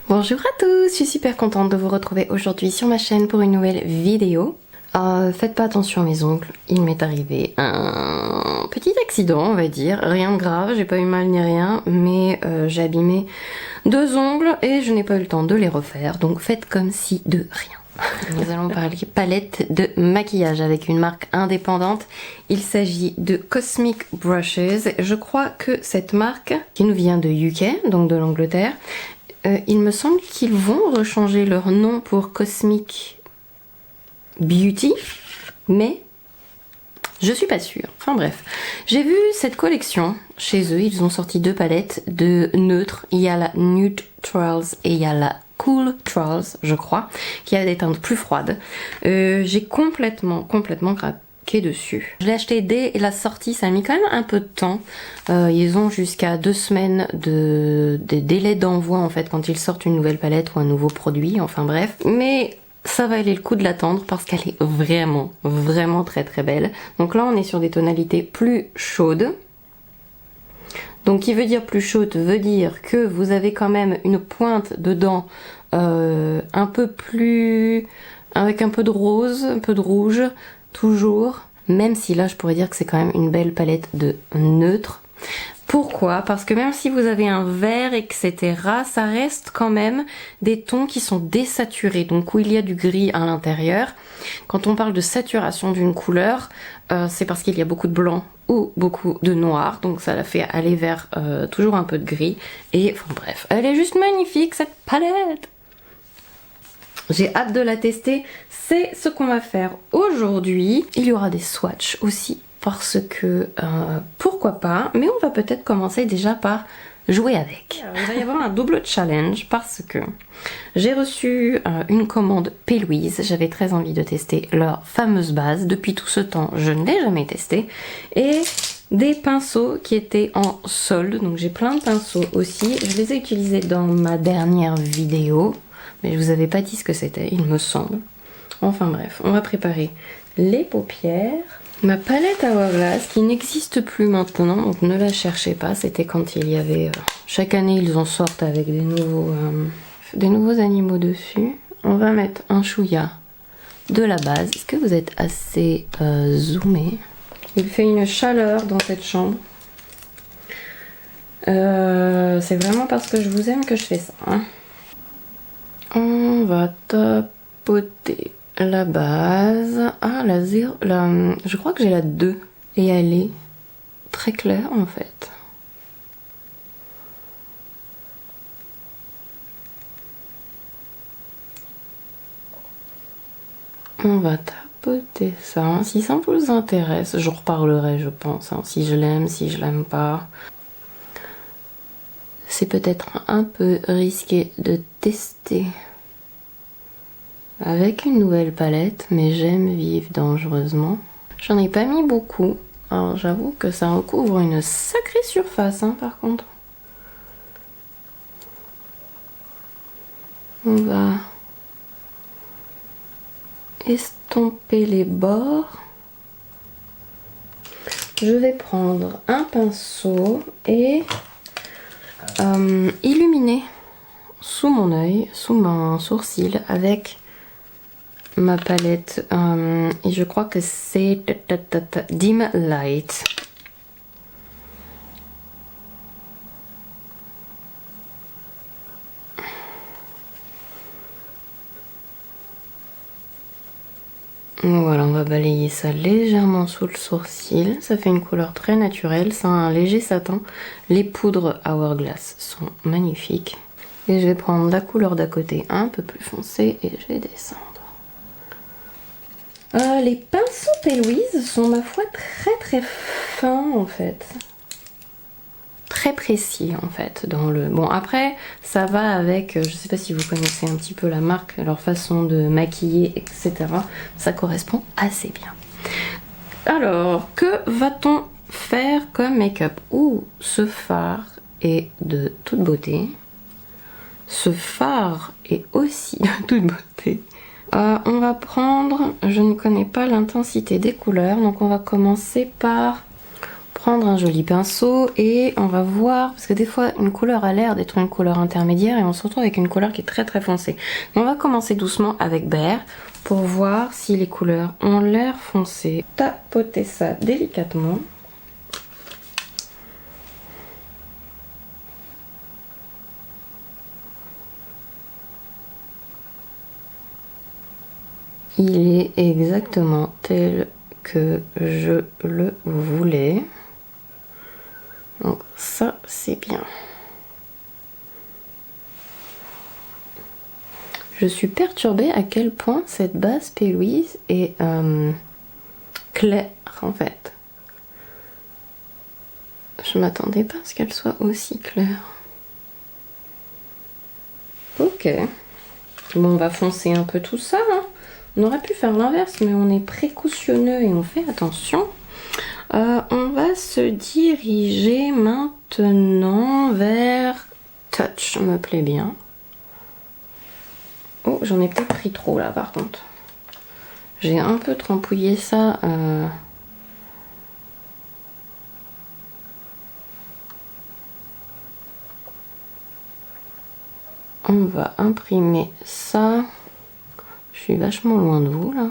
Bonjour à tous, je suis super contente de vous retrouver aujourd'hui sur ma chaîne pour une nouvelle vidéo. Faites pas attention à mes ongles, il m'est arrivé un petit accident on va dire, rien de grave, j'ai pas eu mal ni rien, mais j'ai abîmé 2 ongles et je n'ai pas eu le temps de les refaire, donc faites comme si de rien. Nous allons parler palette de maquillage avec une marque indépendante. Il s'agit de Cosmic Brushes. Je crois que cette marque, qui nous vient de UK, donc de l'Angleterre, il me semble qu'ils vont rechanger leur nom pour Cosmic Beauty, mais je suis pas sûre. Enfin bref, j'ai vu cette collection chez eux. Ils ont sorti 2 palettes de neutres. Il y a la Nude Trials et il y a la Cool Trials, je crois, qui a des teintes plus froides. J'ai complètement craqué dessus. Je l'ai acheté dès la sortie, ça a mis quand même un peu de temps. Ils ont jusqu'à 2 semaines de délai d'envoi en fait quand ils sortent une nouvelle palette ou un nouveau produit, enfin bref. Mais ça valait le coup de l'attendre parce qu'elle est vraiment très belle. Donc là on est sur des tonalités plus chaudes. Donc qui veut dire plus chaude veut dire que vous avez quand même une pointe dedans un peu plus, avec un peu de rose, un peu de rouge, toujours. Même si là je pourrais dire que c'est quand même une belle palette de neutre. Pourquoi? Parce que même si vous avez un vert, etc., ça reste quand même des tons qui sont désaturés, donc où il y a du gris à l'intérieur. Quand on parle de saturation d'une couleur, c'est parce qu'il y a beaucoup de blanc ou beaucoup de noir, donc ça la fait aller vers toujours un peu de gris. Et enfin bref, elle est juste magnifique cette palette! J'ai hâte de la tester, c'est ce qu'on va faire aujourd'hui. Il y aura des swatchs aussi, parce que pourquoi pas, mais on va peut-être commencer déjà par jouer avec. Alors, il va y avoir un double challenge parce que j'ai reçu une commande P. J'avais très envie de tester leur fameuse base. Depuis tout ce temps, je ne l'ai jamais testé. Et des pinceaux qui étaient en solde, donc j'ai plein de pinceaux aussi. Je les ai utilisés dans ma dernière vidéo, mais je vous avais pas dit ce que c'était, il me semble. Enfin bref, on va préparer les paupières. Ma palette Hourglass qui n'existe plus maintenant, donc ne la cherchez pas, c'était quand il y avait... chaque année ils en sortent avec des nouveaux animaux dessus. On va mettre un chouïa de la base. Est-ce que vous êtes assez zoomé? Il fait une chaleur dans cette chambre. C'est vraiment parce que je vous aime que je fais ça. Hein. On va tapoter la base. Ah, la 0. Je crois que j'ai la 2. Et elle est très claire en fait. On va tapoter ça. Si ça vous intéresse, je reparlerai, je pense. Hein, si je l'aime, si je l'aime pas. C'est peut-être un peu risqué de tester avec une nouvelle palette, mais j'aime vivre dangereusement. J'en ai pas mis beaucoup. Alors j'avoue que ça recouvre une sacrée surface, hein, par contre. On va estomper les bords. Je vais prendre un pinceau et illuminer sous mon œil, sous mon sourcil avec ma palette et je crois que c'est Dim Light. Voilà, on va balayer ça légèrement sous le sourcil. Ça fait une couleur très naturelle, c'est un léger satin. Les poudres Hourglass sont magnifiques. Et je vais prendre la couleur d'à côté un peu plus foncée et je vais descendre. Les pinceaux P. sont ma foi très fins en fait. Très précis en fait dans le... Bon après ça va avec, je sais pas si vous connaissez un petit peu la marque, leur façon de maquiller etc. Ça correspond assez bien. Alors que va-t-on faire comme make-up? Ouh, ce fard est de toute beauté. Ce fard est aussi de toute beauté. On va prendre, je ne connais pas l'intensité des couleurs, donc on va commencer par prendre un joli pinceau et on va voir, parce que des fois une couleur a l'air d'être une couleur intermédiaire et on se retrouve avec une couleur qui est très très foncée. On va commencer doucement avec Bear pour voir si les couleurs ont l'air foncées. Tapoter ça délicatement. Il est exactement tel que je le voulais. Donc ça, c'est bien. Je suis perturbée à quel point cette base P. Louise est claire en fait. Je m'attendais pas à ce qu'elle soit aussi claire. Ok. Bon, on va foncer un peu tout ça. Hein. On aurait pu faire l'inverse, mais on est précautionneux et on fait attention. On va se diriger maintenant vers Touch, me plaît bien. Oh, j'en ai peut-être pris trop là par contre. J'ai un peu trempouillé ça. On va imprimer ça. Je suis vachement loin de vous là.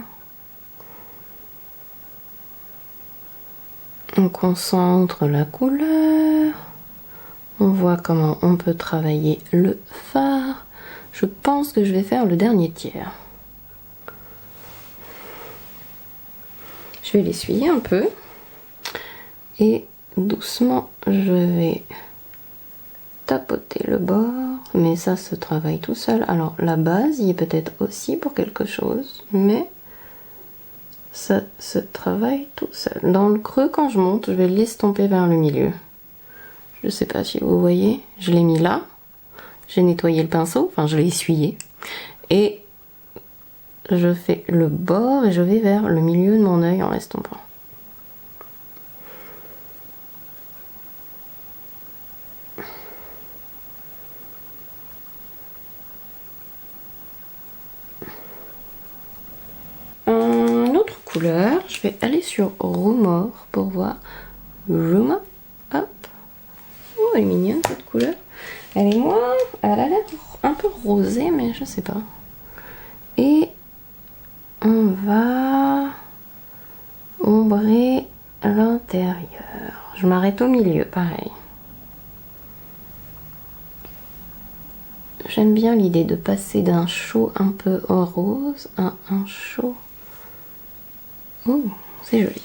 On concentre la couleur. On voit comment on peut travailler le fard. Je pense que je vais faire le dernier tiers. Je vais l'essuyer un peu. Et doucement, je vais tapoter le bord. Mais ça se travaille tout seul. Alors la base y est peut-être aussi pour quelque chose. Mais ça se travaille tout seul. Dans le creux, quand je monte, je vais l'estomper vers le milieu. Je sais pas si vous voyez. Je l'ai mis là. J'ai nettoyé le pinceau, enfin je l'ai essuyé. Et je fais le bord et je vais vers le milieu de mon œil en l'estompant. Une autre couleur, je vais aller sur Rumor pour voir. Rumor, hop. Oh, elle est mignonne cette couleur. Elle est moins, elle a l'air un peu rosée, mais je sais pas. Et on va ombrer l'intérieur. Je m'arrête au milieu, pareil. J'aime bien l'idée de passer d'un chaud un peu rose à un chaud. Oh, c'est joli.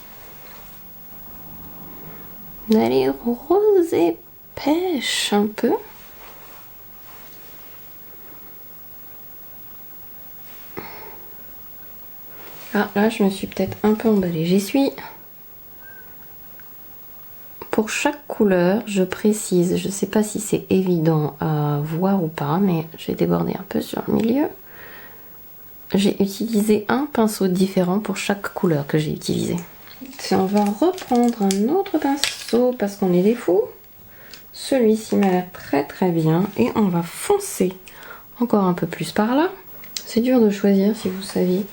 D'aller rose et pêche un peu. Ah, là, je me suis peut-être un peu emballée. J'essuie. Pour chaque couleur, je précise, je ne sais pas si c'est évident à voir ou pas, mais j'ai débordé un peu sur le milieu. J'ai utilisé un pinceau différent pour chaque couleur que j'ai utilisé. On va reprendre un autre pinceau parce qu'on est des fous. Celui-ci m'a l'air très très bien et on va foncer encore un peu plus par là. C'est dur de choisir si vous saviez.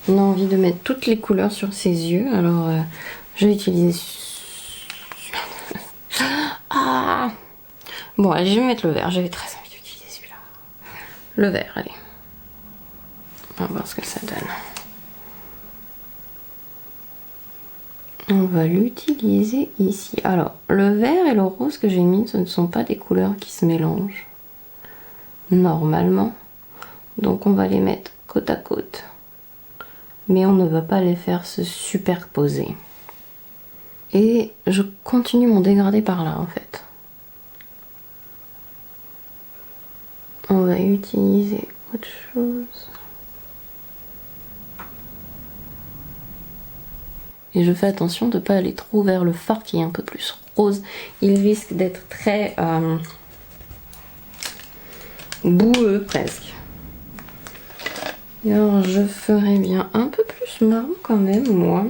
On a envie de mettre toutes les couleurs sur ses yeux, alors je vais utiliser... Ah bon, allez, je vais mettre le vert, j'avais très envie d'utiliser celui-là. Le vert, allez. On va voir ce que ça donne. On va l'utiliser ici. Alors, le vert et le rose que j'ai mis, ce ne sont pas des couleurs qui se mélangent. Normalement. Donc on va les mettre côte à côte. Mais on ne va pas les faire se superposer. Et je continue mon dégradé par là en fait. On va utiliser autre chose. Et je fais attention de ne pas aller trop vers le fard qui est un peu plus rose. Il risque d'être très boueux presque. Et alors je ferai bien un peu plus marron quand même, moi.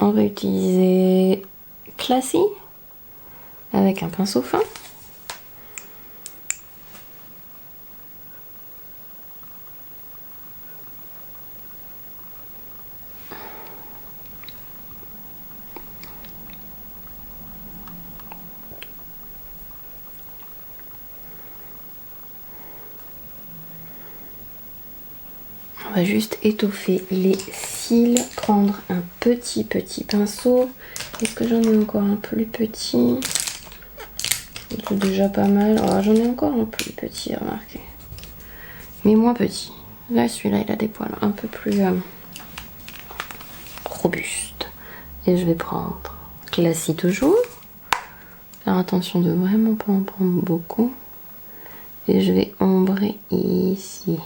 On va utiliser Classy avec un pinceau fin. On va juste étoffer les cils, prendre un petit pinceau. Est-ce que j'en ai encore un plus petit? C'est déjà pas mal. Oh, j'en ai encore un plus petit, remarquez. Mais moins petit. Là, celui-là, il a des poils un peu plus robustes. Et je vais prendre Classy toujours. Faire attention de vraiment pas en prendre beaucoup. Et je vais ombrer ici.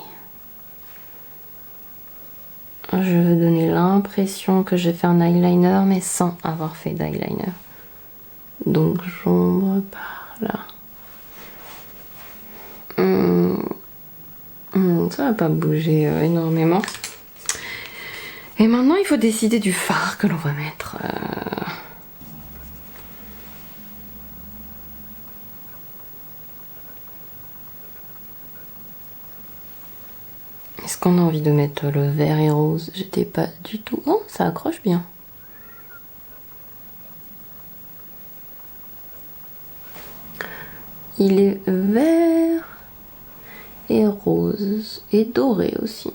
Je veux donner l'impression que j'ai fait un eyeliner, mais sans avoir fait d'eyeliner. Donc j'ombre par là. Ça va pas bouger énormément. Et maintenant, il faut décider du fard que l'on va mettre. Est-ce qu'on a envie de mettre le vert et rose? J'étais pas du tout... Oh, ça accroche bien. Il est vert et rose et doré aussi.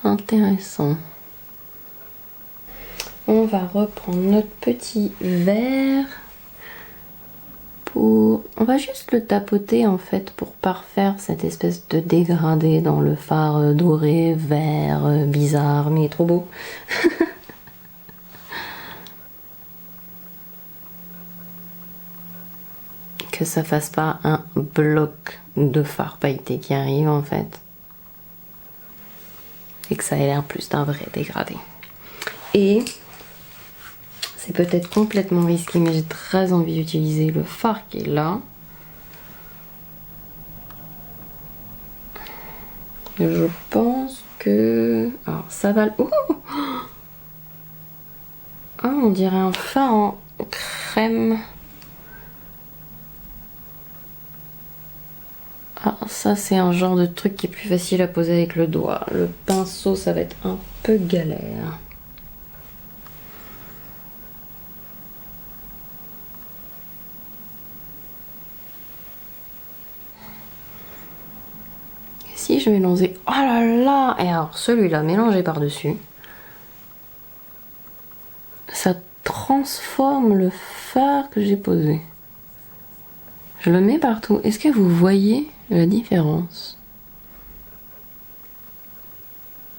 Intéressant. On va reprendre notre petit vert. On va juste le tapoter en fait pour parfaire cette espèce de dégradé dans le fard doré, vert, bizarre, mais trop beau. Que ça fasse pas un bloc de fard pailleté qui arrive en fait. Et que ça ait l'air plus d'un vrai dégradé. Et c'est peut-être complètement risqué, mais j'ai très envie d'utiliser le fard qui est là. Je pense que... Alors ça va... Oh, on dirait un fard en crème. Ah, ça c'est un genre de truc qui est plus facile à poser avec le doigt. Le pinceau, ça va être un peu galère. Si je mélangeais... Oh là là! Et alors celui-là mélangé par-dessus, ça transforme le fard que j'ai posé. Je le mets partout. Est-ce que vous voyez la différence?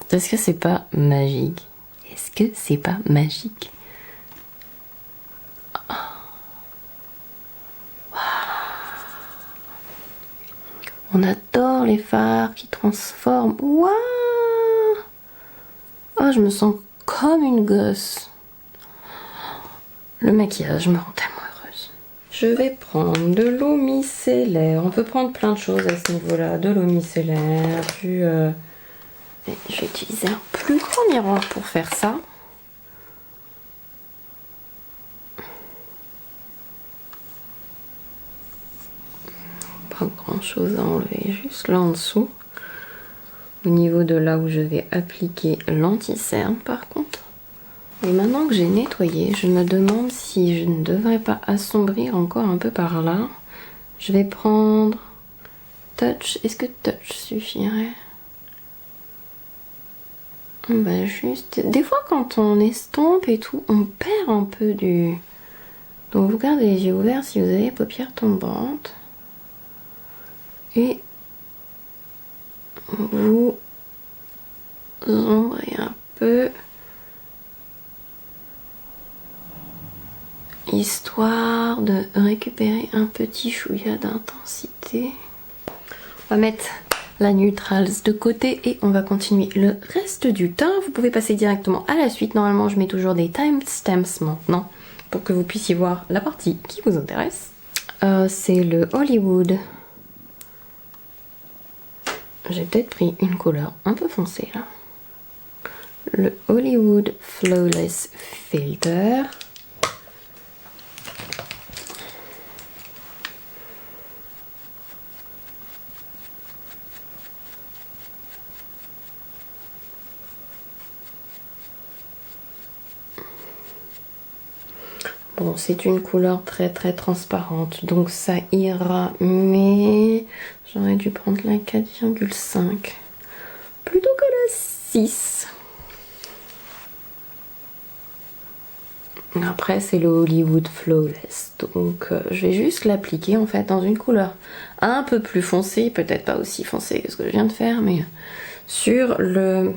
Est-ce que c'est pas magique? Est-ce que c'est pas magique? On adore les fards qui transforment. Waouh! Oh, je me sens comme une gosse. Le maquillage me rend tellement heureuse. Je vais prendre de l'eau micellaire. On peut prendre plein de choses à ce niveau-là. De l'eau micellaire, du... Je vais utiliser un plus grand miroir pour faire ça. Pas grand chose à enlever, juste là en dessous. Au niveau de là où je vais appliquer l'anti-cerne par contre. Et maintenant que j'ai nettoyé, je me demande si je ne devrais pas assombrir encore un peu par là. Je vais prendre Touch. Est-ce que Touch suffirait? Bah juste... Des fois quand on estompe et tout, on perd un peu du... Donc vous gardez les yeux ouverts si vous avez les paupières tombantes. Et vous ombrez un peu, histoire de récupérer un petit chouïa d'intensité. On va mettre la Neutrals de côté et on va continuer le reste du teint. Vous pouvez passer directement à la suite. Normalement, je mets toujours des timestamps maintenant pour que vous puissiez voir la partie qui vous intéresse. C'est le Hollywood. J'ai peut-être pris une couleur un peu foncée là. Le Hollywood Flawless Filter. Bon, c'est une couleur très très transparente, donc ça ira, mais J'aurais dû prendre la 4,5 plutôt que la 6. Après c'est le Hollywood Flawless, donc je vais juste l'appliquer en fait dans une couleur un peu plus foncée, peut-être pas aussi foncée que ce que je viens de faire, mais sur le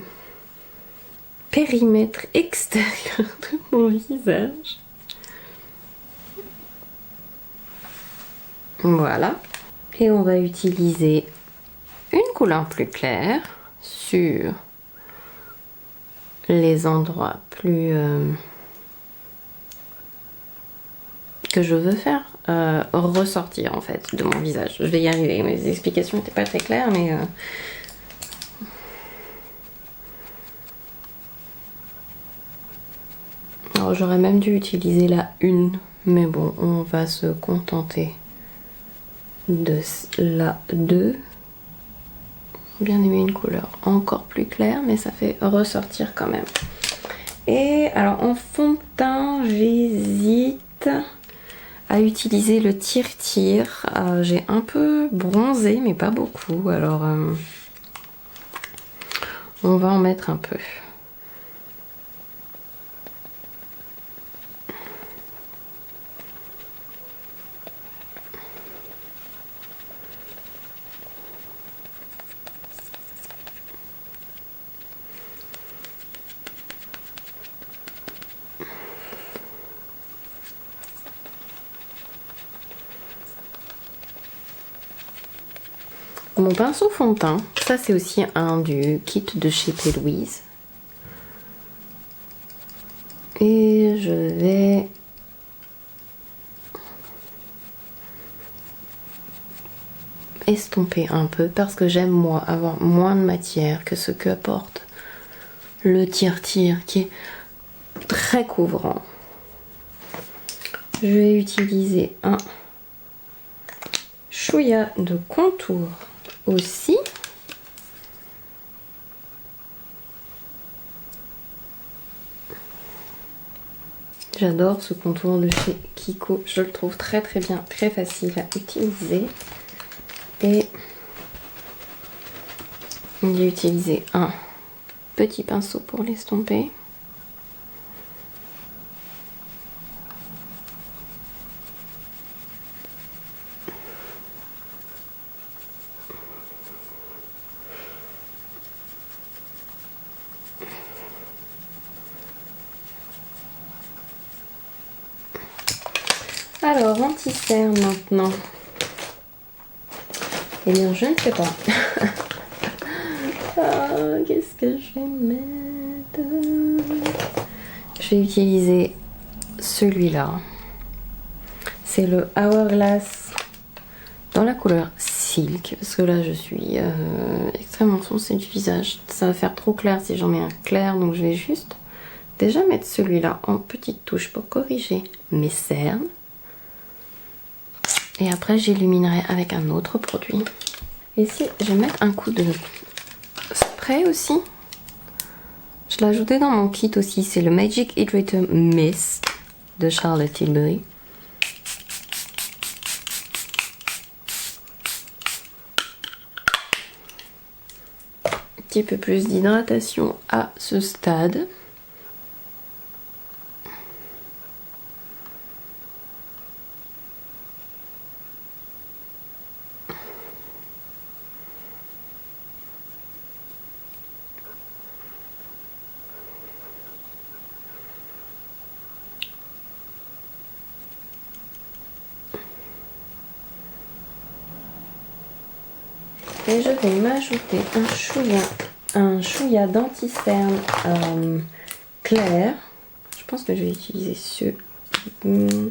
périmètre extérieur de mon visage. Voilà. Et on va utiliser une couleur plus claire sur les endroits plus que je veux faire ressortir en fait de mon visage. Je vais y arriver, mes explications n'étaient pas très claires, mais alors j'aurais même dû utiliser la 1, mais bon, on va se contenter de la 2. Bien aimé une couleur encore plus claire, mais ça fait ressortir quand même. Et alors en fond de teint, j'hésite à utiliser le tire-tire. J'ai un peu bronzé, mais pas beaucoup, alors on va en mettre un peu. Mon pinceau fond de teint, ça c'est aussi un du kit de chez P. Louise. Et je vais estomper un peu parce que j'aime moi avoir moins de matière que ce que apporte le tire-tire qui est très couvrant. Je vais utiliser un chouïa de contour aussi. J'adore ce contour de chez Kiko, je le trouve très très bien, très facile à utiliser. Et j'ai utilisé un petit pinceau pour l'estomper. Alors, anti-cerne maintenant. Eh bien, je ne sais pas. Qu'est-ce que je vais mettre? Je vais utiliser celui-là. C'est le Hourglass dans la couleur Silk. Parce que là, je suis extrêmement foncée du visage. Ça va faire trop clair si j'en mets un clair. Donc, je vais juste déjà mettre celui-là en petite touche pour corriger mes cernes. Et après, j'illuminerai avec un autre produit. Ici, je vais mettre un coup de spray aussi. Je l'ai ajouté dans mon kit aussi. C'est le Magic Hydrator Mist de Charlotte Tilbury. Un petit peu plus d'hydratation à ce stade. Et je vais m'ajouter un chouïa d'anti-cerne clair. Je pense que je vais utiliser le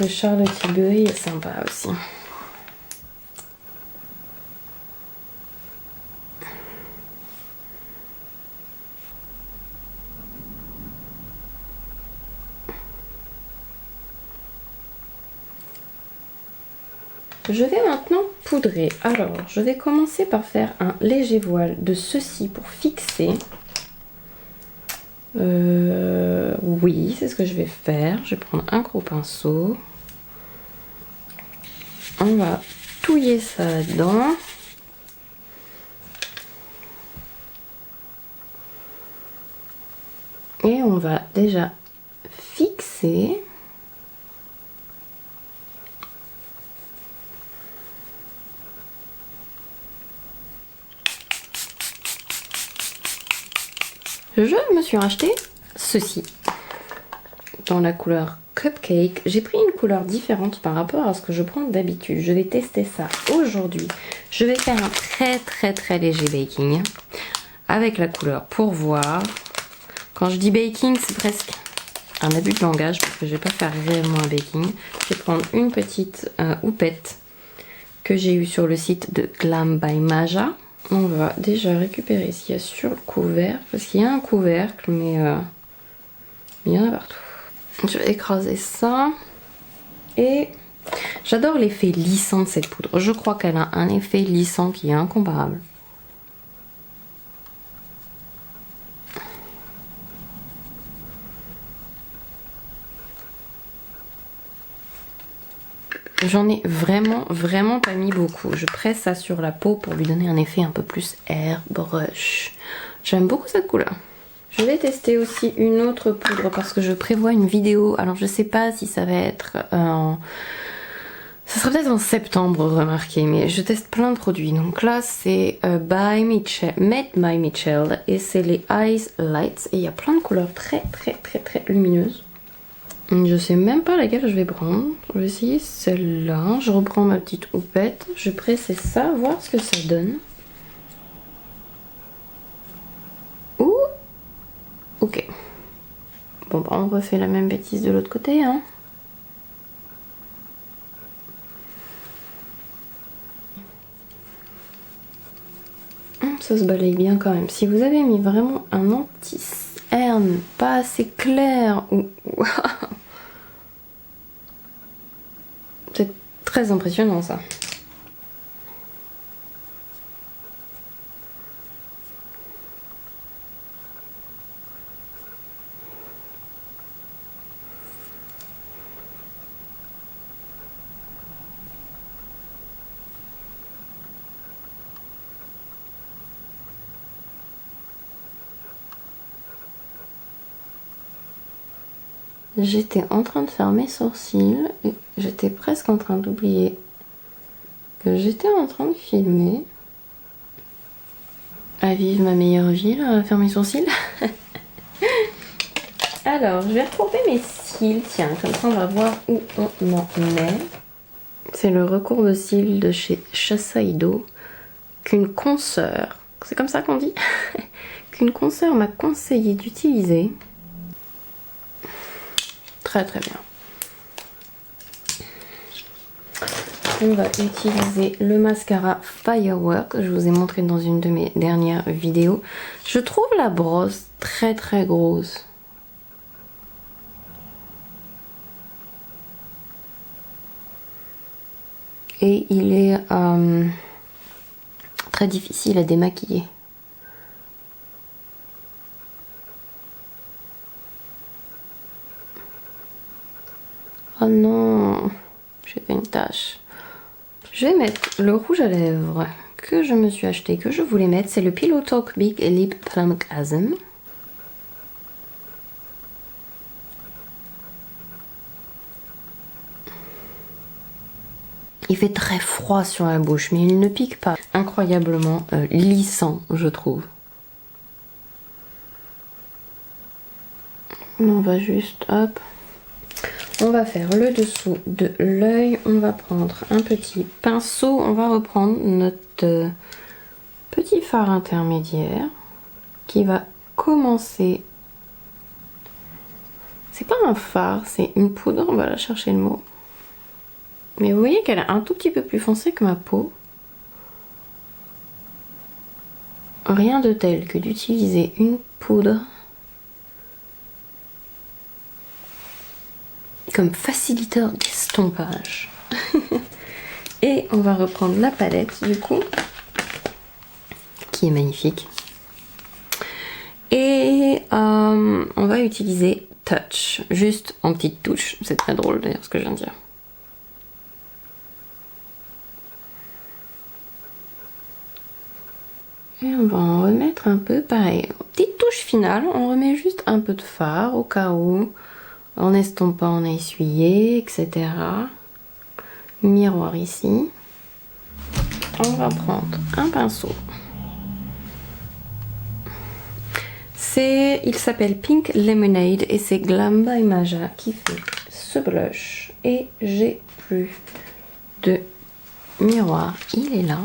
Charlotte Tilbury est sympa aussi. Je vais maintenant poudrer. Alors, je vais commencer par faire un léger voile de ceci pour fixer. Oui, c'est ce que je vais faire. Je vais prendre un gros pinceau. On va touiller ça dedans. Et on va déjà fixer. Je me suis racheté ceci dans la couleur Cupcake. J'ai pris une couleur différente par rapport à ce que je prends d'habitude. Je vais tester ça aujourd'hui. Je vais faire un très léger baking avec la couleur pour voir. Quand je dis baking, c'est presque un abus de langage parce que je vais pas faire réellement un baking. Je vais prendre une petite houppette que j'ai eue sur le site de Glam by Maja. On va déjà récupérer ce qu'il y a sur le couvercle, parce qu'il y a un couvercle, mais il y en a partout. Je vais écraser ça. Et j'adore l'effet lissant de cette poudre. Je crois qu'elle a un effet lissant qui est incomparable. J'en ai vraiment pas mis beaucoup. Je presse ça sur la peau pour lui donner un effet un peu plus airbrush. J'aime beaucoup cette couleur. Je vais tester aussi une autre poudre parce que je prévois une vidéo. Alors je sais pas si ça va être... ça sera peut-être en septembre, remarquez, mais je teste plein de produits. Donc là c'est Made by Mitchell et c'est les Eyes Lights. Et il y a plein de couleurs très lumineuses. Je sais même pas laquelle je vais prendre. Je vais essayer celle-là. Je reprends ma petite houppette. Je vais presser ça, voir ce que ça donne. Ouh. Ok. Bon, bah, on refait la même bêtise de l'autre côté, hein. Ça se balaye bien quand même. Si vous avez mis vraiment un anti-cerne pas assez clair ou... C'est très impressionnant ça. J'étais en train de faire mes sourcils et j'étais presque en train d'oublier que j'étais en train de filmer. À vivre ma meilleure vie là, à faire mes sourcils. Alors, je vais recourber mes cils, tiens, comme ça on va voir où on en est. C'est le recourbe cils de chez Shiseido qu'une consoeur, c'est comme ça qu'on dit, qu'une consoeur m'a conseillé d'utiliser. Très bien. On va utiliser le mascara Firework. Je vous ai montré dans une de mes dernières vidéos. Je trouve la brosse très grosse. Et il est très difficile à démaquiller. Oh non, j'ai fait une tache. Je vais mettre le rouge à lèvres que je me suis acheté, que je voulais mettre. C'est le Pillow Talk Big Lip Plumgasm. Il fait très froid sur la bouche, mais il ne pique pas. Incroyablement lissant, je trouve. On va juste, hop. On va faire le dessous de l'œil. On va prendre un petit pinceau. On va reprendre notre petit fard intermédiaire qui va commencer. C'est pas un fard, c'est une poudre. On va la chercher le mot. Mais vous voyez qu'elle est un tout petit peu plus foncée que ma peau. Rien de tel que d'utiliser une poudre comme facilitateur d'estompage. Et on va reprendre la palette du coup, qui est magnifique. Et on va utiliser Touch, juste en petite touche. C'est très drôle d'ailleurs ce que je viens de dire. va en remettre un peu. Pareil, petite touche finale, on remet juste un peu de fard au cas où. En estompant, on a essuyé, etc. Miroir ici. On va prendre un pinceau. Il s'appelle Pink Lemonade et c'est Glam by Maja qui fait ce blush. Et j'ai plus de miroir, il est là.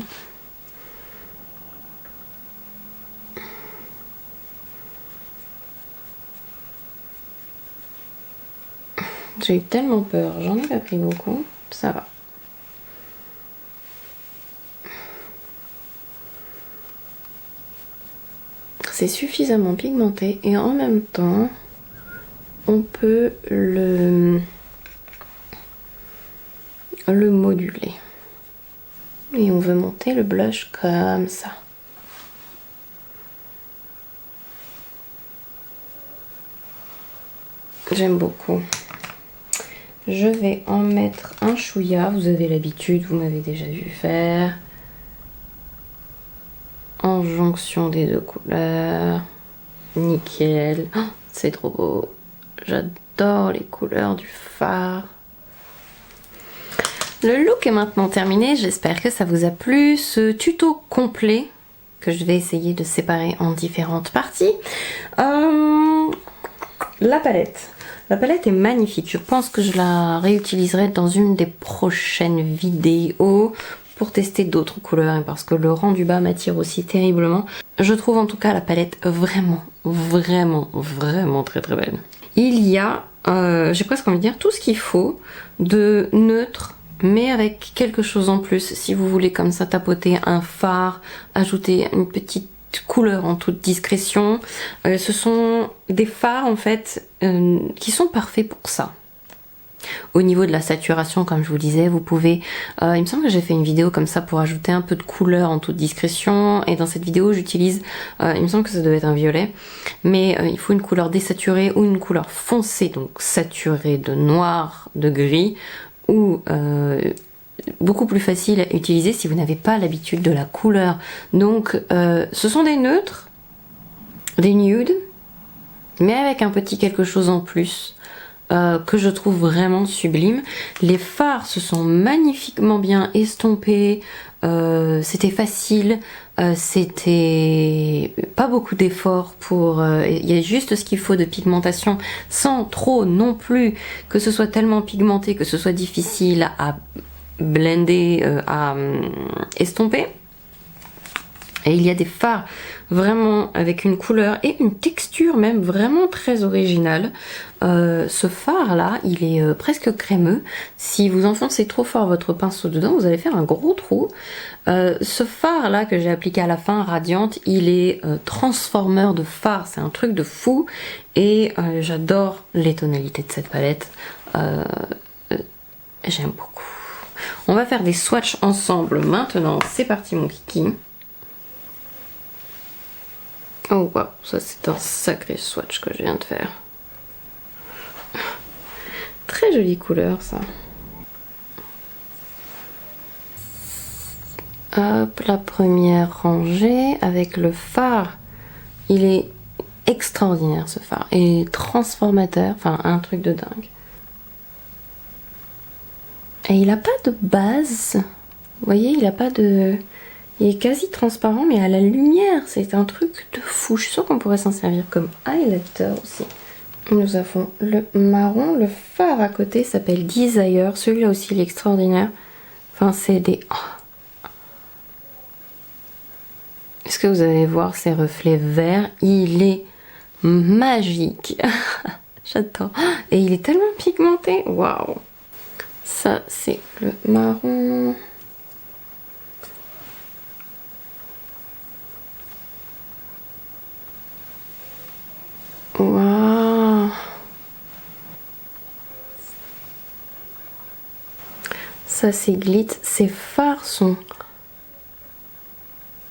J'ai eu tellement peur, j'en ai pas pris beaucoup, ça va. C'est suffisamment pigmenté et en même temps, on peut le moduler. Et on veut monter le blush comme ça. J'aime beaucoup. Je vais en mettre un chouïa, vous avez l'habitude, vous m'avez déjà vu faire. En jonction des deux couleurs. Nickel. Oh, c'est trop beau. J'adore les couleurs du fard. Le look est maintenant terminé. J'espère que ça vous a plu. Ce tuto complet que je vais essayer de séparer en différentes parties. La palette. La palette est magnifique. Je pense que je la réutiliserai dans une des prochaines vidéos pour tester d'autres couleurs et parce que le rendu bas m'attire aussi terriblement. Je trouve en tout cas la palette vraiment très belle. Il y a, j'ai presque envie de dire, tout ce qu'il faut de neutre, mais avec quelque chose en plus. Si vous voulez comme ça tapoter un fard, ajouter une petite couleur en toute discrétion. Ce sont des fards en fait qui sont parfaits pour ça. Au niveau de la saturation, comme je vous disais, vous pouvez... il me semble que j'ai fait une vidéo comme ça pour ajouter un peu de couleur en toute discrétion. Et dans cette vidéo, j'utilise... il me semble que ça devait être un violet. Mais il faut une couleur désaturée ou une couleur foncée, donc saturée de noir, de gris. Ou... beaucoup plus facile à utiliser si vous n'avez pas l'habitude de la couleur. Donc ce sont des neutres, des nudes, mais avec un petit quelque chose en plus que je trouve vraiment sublime. Les fards se sont magnifiquement bien estompés, c'était facile, c'était pas beaucoup d'efforts pour... il y a juste ce qu'il faut de pigmentation sans trop non plus que ce soit tellement pigmenté que ce soit difficile à blender, à estomper. Et il y a des fards vraiment avec une couleur et une texture même vraiment très originale. Ce fard là, il est presque crémeux. Si vous enfoncez trop fort votre pinceau dedans, vous allez faire un gros trou. Ce fard là que j'ai appliqué à la fin, Radiante, il est transformeur de fard. C'est un truc de fou. Et j'adore les tonalités de cette palette. J'aime beaucoup. On va faire des swatchs ensemble maintenant. C'est parti mon kiki. Oh waouh, ça c'est un sacré swatch que je viens de faire. Très jolie couleur ça. Hop, la première rangée avec le fard. Il est extraordinaire ce fard. Il est transformateur, enfin un truc de dingue. Et il a pas de base. Vous voyez, il a pas de... Il est quasi transparent, mais à la lumière, c'est un truc de fou. Je suis sûre qu'on pourrait s'en servir comme highlighter aussi. Nous avons le marron. Le fard à côté s'appelle Desire. Celui-là aussi, il est extraordinaire. Enfin, c'est des... Oh. Est-ce que vous allez voir ces reflets verts? Il est magique. J'adore. Et il est tellement pigmenté. Waouh. Ça, c'est le marron. Waouh. Ça, c'est Glitte. Ces fards sont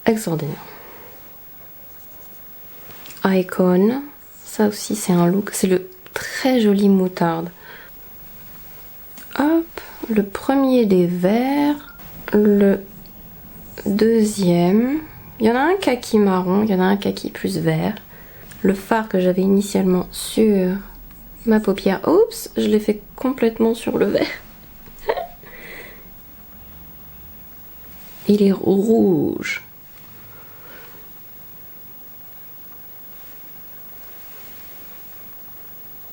extraordinaires. Icon. Ça aussi, c'est un look. C'est le très joli moutarde. Hop, le premier des verts, le deuxième Il y en a un kaki marron, il y en a un kaki plus vert. Le fard que j'avais initialement sur ma paupière, oups, je l'ai fait complètement sur le vert. Il est rouge.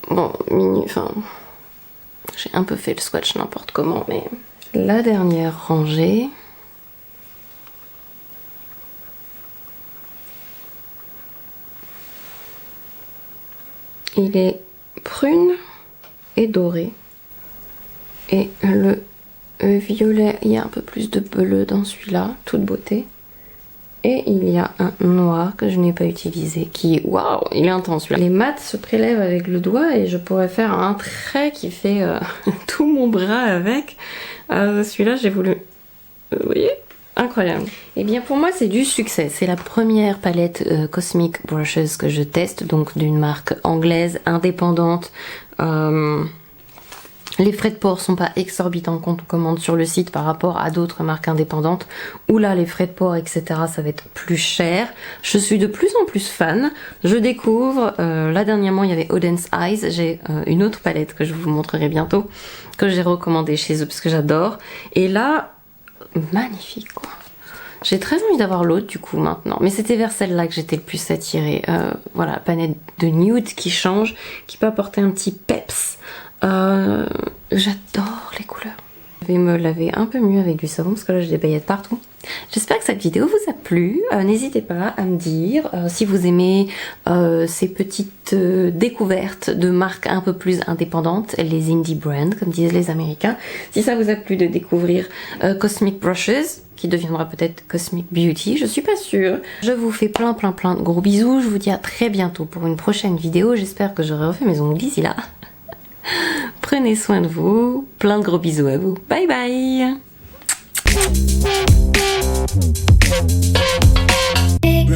Bon, enfin, j'ai un peu fait le swatch n'importe comment, mais la dernière rangée. Il est prune et doré. Et le violet, il y a un peu plus de bleu dans celui-là, toute beauté. Et il y a un noir que je n'ai pas utilisé, qui, waouh, il est intense celui-là. Les mats se prélèvent avec le doigt et je pourrais faire un trait qui fait tout mon bras avec. Celui-là, j'ai voulu... vous voyez? Incroyable. Et bien pour moi c'est du succès. C'est la première palette Cosmic Brushes que je teste, donc d'une marque anglaise indépendante. Les frais de port sont pas exorbitants quand on commande sur le site par rapport à d'autres marques indépendantes où là les frais de port etc ça va être plus cher. Je suis de plus en plus fan. Je découvre, là dernièrement il y avait Odense Eyes, j'ai une autre palette que je vous montrerai bientôt, que j'ai recommandée chez eux parce que j'adore. Et là, magnifique quoi. J'ai très envie d'avoir l'autre du coup maintenant, mais c'était vers celle-là que j'étais le plus attirée. Voilà, palette de nude qui change, qui peut apporter un petit peps. J'adore les couleurs. Je vais me laver un peu mieux avec du savon parce que là j'ai des paillettes partout. J'espère que cette vidéo vous a plu. N'hésitez pas à me dire si vous aimez ces petites découvertes de marques un peu plus indépendantes, les indie brands comme disent les Américains. Si ça vous a plu de découvrir Cosmic Brushes, qui deviendra peut-être Cosmic Beauty, je suis pas sûre. Je vous fais plein de gros bisous. Je vous dis à très bientôt pour une prochaine vidéo. J'espère que j'aurai refait mes ongles d'ici là. Prenez soin de vous, plein de gros bisous à vous. Bye bye. Big